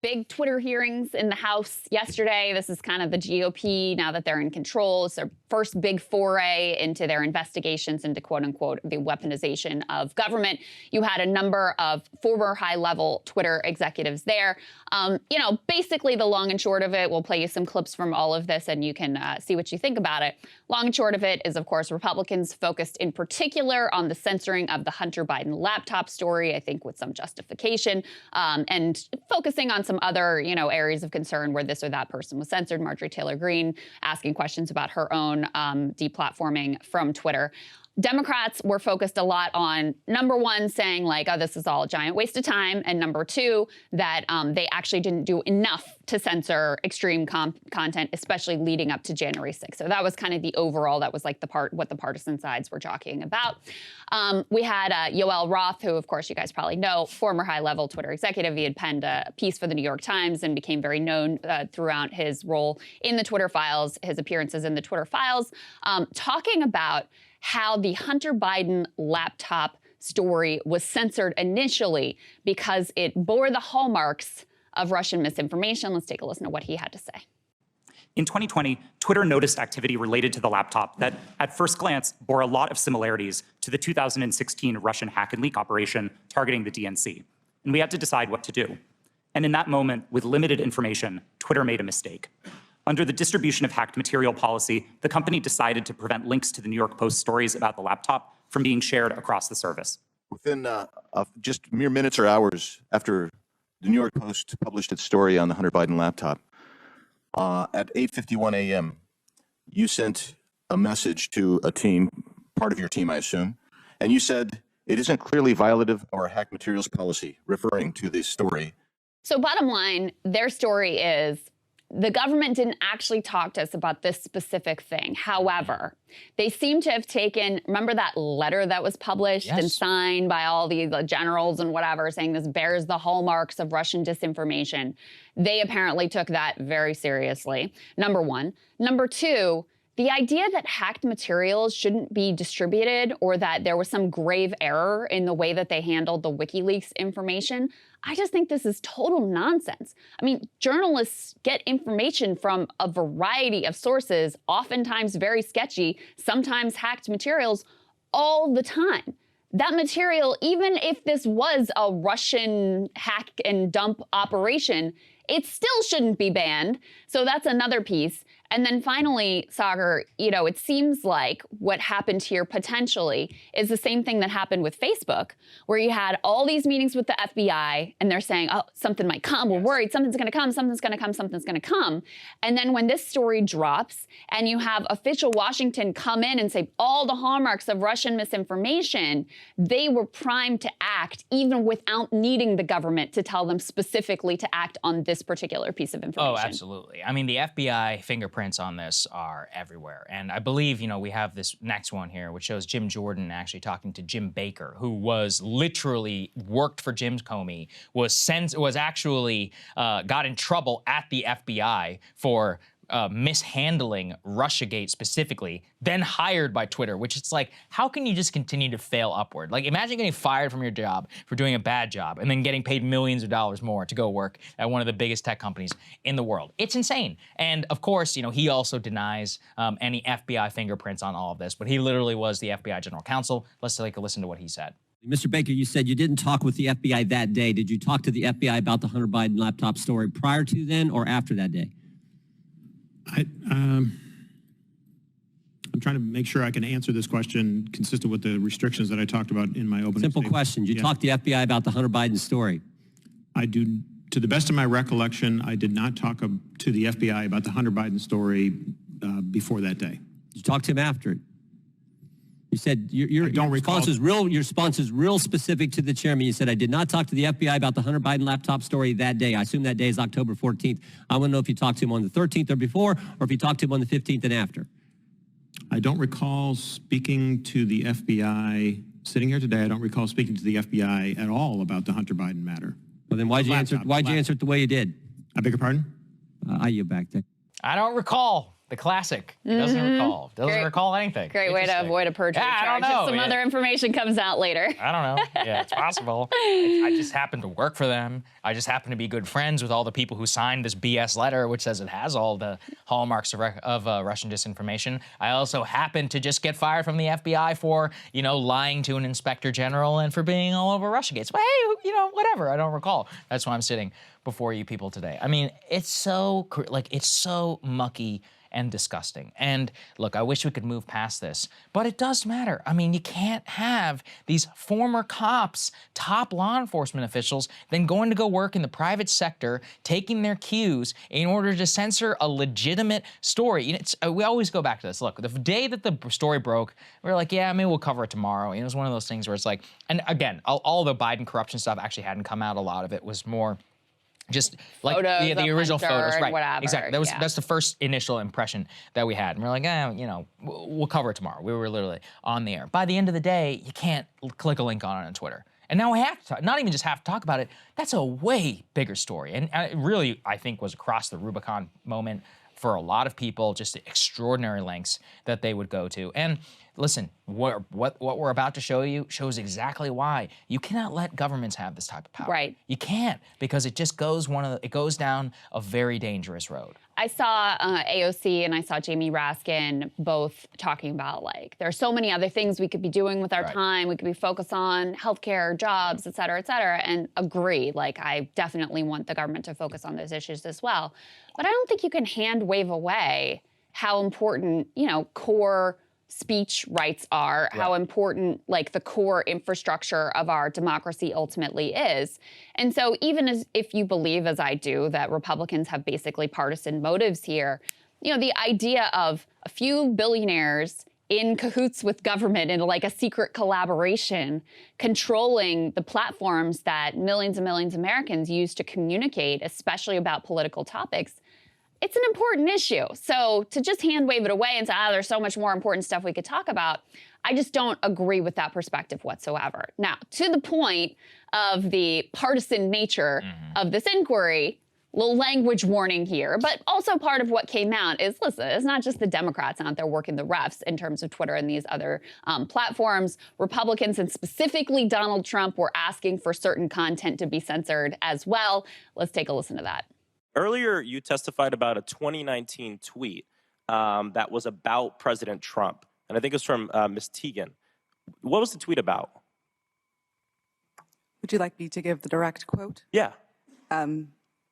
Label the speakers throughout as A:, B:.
A: Big Twitter hearings in the House yesterday. This is kind of the GOP, now that they're in control. It's their first big foray into their investigations into, quote unquote, the weaponization of government. You had a number of former high-level Twitter executives there. Basically the long and short of it, we'll play you some clips from all of this and you can see what you think about it. Long and short of it is, of course, Republicans focused in particular on the censoring of the Hunter Biden laptop story, I think with some justification, and focusing on some other, areas of concern where this or that person was censored. Marjorie Taylor Greene asking questions about her own deplatforming from Twitter. Democrats were focused a lot on, number one, saying like, oh, this is all a giant waste of time. And number two, that they actually didn't do enough to censor extreme content, especially leading up to January 6th. So that was kind of the overall, that was like what the partisan sides were jockeying about. We had Yoel Roth, who, of course, you guys probably know, former high-level Twitter executive. He had penned a piece for the New York Times and became very known throughout his role in the Twitter files, his appearances in the Twitter files, talking about how the Hunter Biden laptop story was censored initially because it bore the hallmarks of Russian misinformation. Let's take a listen to what he had to say.
B: In 2020, Twitter noticed activity related to the laptop that, at first glance, bore a lot of similarities to the 2016 Russian hack and leak operation targeting the DNC. And we had to decide what to do. And in that moment, with limited information, Twitter made a mistake. Under the distribution of hacked material policy, the company decided to prevent links to the New York Post stories about the laptop from being shared across the service.
C: Within just mere minutes or hours after the New York Post published its story on the Hunter Biden laptop, at 8:51 a.m., you sent a message to a team, part of your team, I assume, and you said it isn't clearly violative of our hacked materials policy, referring to this story.
A: So bottom line, their story is, the government didn't actually talk to us about this specific thing. However, they seem to have taken, remember that letter that was published and signed by all the generals and whatever, saying this bears the hallmarks of Russian disinformation. They apparently took that very seriously, number one. Number two, the idea that hacked materials shouldn't be distributed or that there was some grave error in the way that they handled the WikiLeaks information, I just think this is total nonsense. I mean, journalists get information from a variety of sources, oftentimes very sketchy, sometimes hacked materials, all the time. That material, even if this was a Russian hack and dump operation, it still shouldn't be banned. So that's another piece. And then finally, Sagar, it seems like what happened here potentially is the same thing that happened with Facebook, where you had all these meetings with the FBI and they're saying, oh, something might come. We're worried something's going to come, something's going to come, something's going to come. And then when this story drops and you have official Washington come in and say all the hallmarks of Russian misinformation, they were primed to act even without needing the government to tell them specifically to act on this particular piece of information.
D: Oh, absolutely. I mean, the FBI fingerprints on this are everywhere. And I believe, we have this next one here, which shows Jim Jordan actually talking to Jim Baker, who was literally worked for Jim Comey, was actually got in trouble at the FBI for mishandling Russiagate specifically, then hired by Twitter, which it's like, how can you just continue to fail upward? Like, imagine getting fired from your job for doing a bad job and then getting paid millions of dollars more to go work at one of the biggest tech companies in the world. It's insane. And of course, he also denies any FBI fingerprints on all of this, but he literally was the FBI general counsel. Let's take a listen to what he said.
E: Mr. Baker, you said you didn't talk with the FBI that day. Did you talk to the FBI about the Hunter Biden laptop story prior to then or after that day?
F: I'm trying to make sure I can answer this question consistent with the restrictions that I talked about in my opening
E: Simple
F: statement.
E: question. You talked to the FBI about the Hunter Biden story?
F: I do, to the best of my recollection, I did not talk to the FBI about the Hunter Biden story before that day.
E: Did you talk to him after it? You said your response is real specific to the chairman. You said, I did not talk to the FBI about the Hunter Biden laptop story that day. I assume that day is October 14th. I want to know if you talked to him on the 13th or before, or if you talked to him on the 15th and after.
F: I don't recall speaking to the FBI, sitting here today, I don't recall speaking to the FBI at all about the Hunter Biden matter.
E: Well, then why'd you answer it the way you did?
F: I beg your pardon?
E: I yield back there.
D: I don't recall. The classic. He doesn't recall. Doesn't recall anything.
A: Great way to avoid a perjury charge.
D: I don't know.
A: If some other information comes out later.
D: I don't know. Yeah, it's possible. I just happen to work for them. I just happen to be good friends with all the people who signed this BS letter, which says it has all the hallmarks of Russian disinformation. I also happen to just get fired from the FBI for, lying to an inspector general and for being all over Russiagate. But hey, whatever. I don't recall. That's why I'm sitting before you people today. I mean, it's so mucky and disgusting. And look, I wish we could move past this, but it does matter. I mean, you can't have these former cops, top law enforcement officials, then going to go work in the private sector, taking their cues in order to censor a legitimate story. We always go back to this. Look, the day that the story broke, we were like, yeah, maybe we'll cover it tomorrow. It was one of those things where it's like, and again, all the Biden corruption stuff actually hadn't come out. A lot of it was more just like the original photos, right?
A: Whatever,
D: exactly. That's the first initial impression that we had, and we're like, we'll cover it tomorrow. We were literally on the air. By the end of the day, you can't click a link on it on Twitter, and now we have to not even just have to talk about it. That's a way bigger story, and it really, I think, was across the Rubicon moment for a lot of people. Just the extraordinary lengths that they would go to, and listen, what we're about to show you shows exactly why you cannot let governments have this type of power.
A: Right.
D: You can't, because it just goes down a very dangerous road.
A: I saw AOC and I saw Jamie Raskin both talking about, like, there are so many other things we could be doing with our time. We could be focused on healthcare, jobs, et cetera, and agree. Like, I definitely want the government to focus on those issues as well. But I don't think you can hand wave away how important, core speech rights are, how important, like, the core infrastructure of our democracy ultimately is. And so even if you believe, as I do, that Republicans have basically partisan motives here, the idea of a few billionaires in cahoots with government in like a secret collaboration, controlling the platforms that millions and millions of Americans use to communicate, especially about political topics, it's an important issue. So to just hand wave it away and say, there's so much more important stuff we could talk about, I just don't agree with that perspective whatsoever. Now, to the point of the partisan nature of this inquiry, little language warning here, but also part of what came out is, listen, it's not just the Democrats out there working the refs in terms of Twitter and these other platforms. Republicans, and specifically Donald Trump, were asking for certain content to be censored as well. Let's take a listen to that.
G: Earlier, you testified about a 2019 tweet that was about President Trump, and I think it was from Ms. Teagan. What was the tweet about?
H: Would you like me to give the direct quote?
G: Yeah.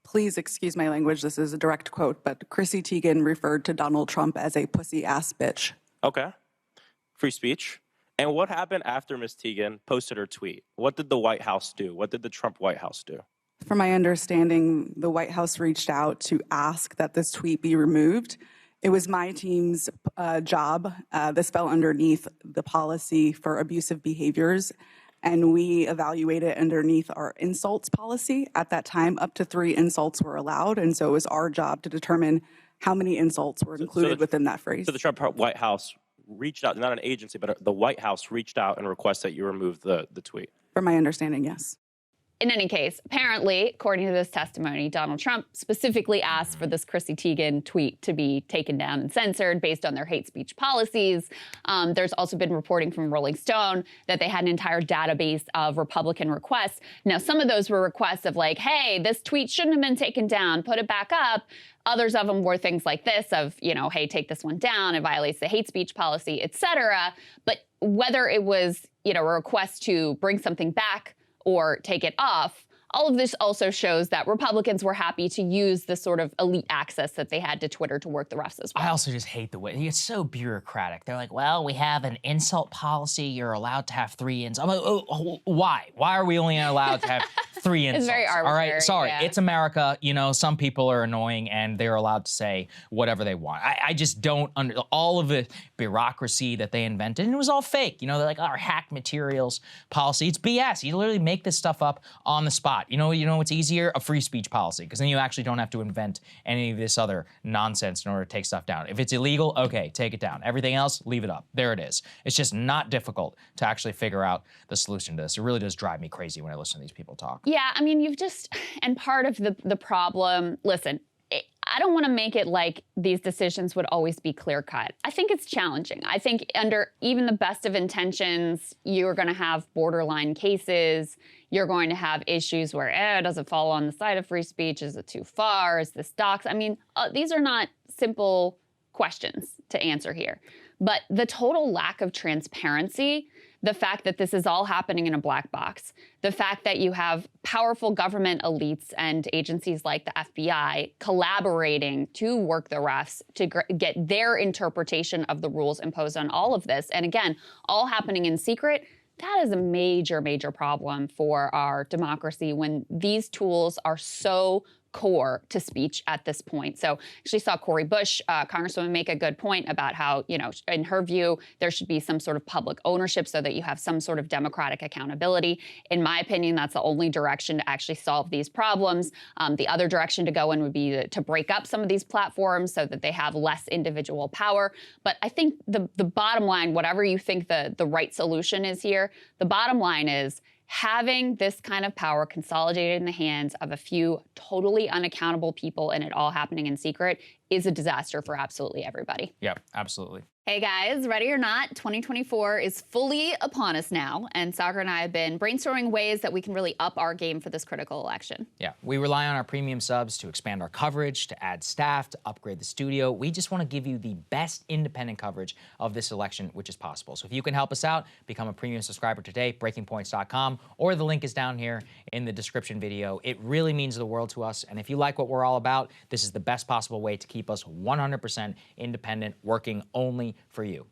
H: Please excuse my language. This is a direct quote, but Chrissy Teigen referred to Donald Trump as a pussy-ass bitch.
G: Okay. Free speech. And what happened after Ms. Teagan posted her tweet? What did the White House do? What did the Trump White House do?
H: From my understanding, the White House reached out to ask that this tweet be removed. It was my team's job. This fell underneath the policy for abusive behaviors, and we evaluated underneath our insults policy. At that time, up to 3 insults were allowed, and so it was our job to determine how many insults were included within that phrase.
G: So the Trump White House reached out, not an agency, but the White House reached out and requested that you remove the tweet?
H: From my understanding, yes.
A: In any case, apparently, according to this testimony, Donald Trump specifically asked for this Chrissy Teigen tweet to be taken down and censored based on their hate speech policies. There's also been reporting from Rolling Stone that they had an entire database of Republican requests. Now, some of those were requests of like, hey, this tweet shouldn't have been taken down, put it back up. Others of them were things like this of, hey, take this one down, it violates the hate speech policy, et cetera. But whether it was, a request to bring something back or take it off, all of this also shows that Republicans were happy to use the sort of elite access that they had to Twitter to work the refs as well.
D: I also just hate the way it's so bureaucratic. They're like, well, we have an insult policy. You're allowed to have 3 insults. I'm like, why? Why are we only allowed to have 3 insults?
A: It's very arbitrary.
D: All right, sorry,
A: yeah.
D: It's America. Some people are annoying and they're allowed to say whatever they want. I just don't all of the bureaucracy that they invented, and it was all fake. They're like, our hacked materials policy. It's BS. You literally make this stuff up on the spot. You know what's easier? A free speech policy, because then you actually don't have to invent any of this other nonsense in order to take stuff down. If it's illegal, okay, take it down. Everything else, leave it up. There it is. It's just not difficult to actually figure out the solution to this. It really does drive me crazy when I listen to these people talk.
A: Yeah, and part of the problem, listen, I don't want to make it like these decisions would always be clear-cut. I think it's challenging. I think under even the best of intentions, you're going to have borderline cases. You're going to have issues where, does it fall on the side of free speech? Is it too far? Is this dox? I mean, these are not simple questions to answer here. But the total lack of transparency, the fact that this is all happening in a black box, the fact that you have powerful government elites and agencies like the FBI collaborating to work the refs to get their interpretation of the rules imposed on all of this, and again, all happening in secret, that is a major, major problem for our democracy when these tools are so core to speech at this point. So actually saw Cori Bush, Congresswoman, make a good point about how, in her view, there should be some sort of public ownership so that you have some sort of democratic accountability. In my opinion, that's the only direction to actually solve these problems. The other direction to go in would be to break up some of these platforms so that they have less individual power. But I think the bottom line, whatever you think the right solution is here, the bottom line is having this kind of power consolidated in the hands of a few totally unaccountable people and it all happening in secret is a disaster for absolutely everybody.
D: Yep, absolutely.
A: Hey guys, ready or not, 2024 is fully upon us now, and Saagar and I have been brainstorming ways that we can really up our game for this critical election.
D: Yeah, we rely on our premium subs to expand our coverage, to add staff, to upgrade the studio. We just want to give you the best independent coverage of this election, which is possible. So if you can help us out, become a premium subscriber today, breakingpoints.com, or the link is down here in the description video. It really means the world to us, and if you like what we're all about, this is the best possible way to keep us 100% independent, working only for you.